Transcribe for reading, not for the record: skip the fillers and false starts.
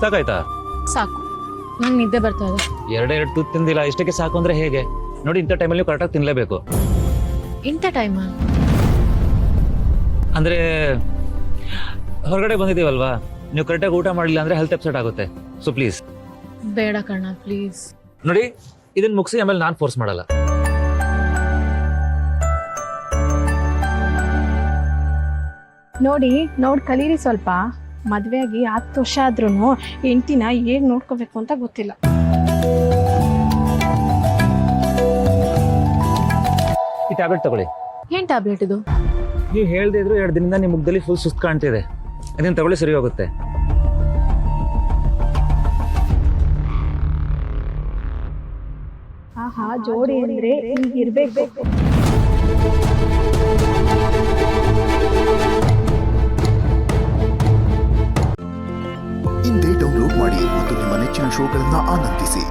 ಸಾಕಾಯ್ತಾ? ಸಾಕು, ನಂಗೆ ನಿದ್ದೆ ಬರ್ತಾ ಇದೆ. ಎರಡೆರಡು ತೂತ್ ತಿಂದಿಲ್ಲ, ಇಷ್ಟಕ್ಕೆ ಸಾಕು ಅಂದ್ರೆ ಹೇಗೆ? ನೋಡಿ, ಇಂಥ ಟೈಮಲ್ಲಿ ನೀವು ಕರೆಕ್ಟಾಗಿ ತಿನ್ಲೇಬೇಕು. ಇಂಥ ಟೈಮ ಅಂದ್ರೆ ಹೊರಗಡೆ ಬಂದಿದ್ದೀವಲ್ವಾ, ನೀವು ಕರೆಕ್ಟಾಗಿ ಊಟ ಮಾಡಲಿಲ್ಲ ಅಂದ್ರೆ ಹೆಲ್ತ್ ಅಪ್ಸೆಟ್ ಆಗುತ್ತೆ. So please. ಬೇಡ ಕಣ, ಪ್ಲೀಸ್. ನೋಡಿ, ಇದನ್ನ ಮುಗಿಸಿ ಆಮೇಲೆ ನಾನು ಫೋರ್ಸ್ ಮಾಡಲ್ಲ. ನೋಡಿ ಕಲೀರಿ ಸ್ವಲ್ಪ. ಮದ್ವೆ ಆಗಿ 10 ವರ್ಷ ಆದ್ರೂ ಹೆಂಡತಿನ ಹೇಗ್ ನೋಡ್ಕೋಬೇಕು ಅಂತ ಗೊತ್ತಿಲ್ಲ. ಈ ಟ್ಯಾಬ್ಲೆಟ್ ತಗೊಳ್ಳಿ. ಏನ್ ಟ್ಯಾಬ್ಲೆಟ್ ಇದು? ನೀವು ಹೇಳ್ದೆ ಇದ್ರು 2 ದಿನದಿಂದ ನಿಮ್ಮ ಮುಖದಲ್ಲಿ ಫುಲ್ ಸುಸ್ತು ಕಾಣ್ತಿದೆ. ಅದನ್ನ ತಗೊಳ್ಳಿ, ಸರಿ ಹೋಗುತ್ತೆ. ಆಹಾ, ಜೋಡಿ ಅಂದ್ರೆ ಹೀಗಿರ್ಬೇಕು. ಇಂದೇ ಡೌನ್ಲೋಡ್ ಮಾಡಿ ಮತ್ತು ನಿಮ್ಮ ನೆಚ್ಚಿನ ಶೋಗಳನ್ನ ಆನಂದಿಸಿ.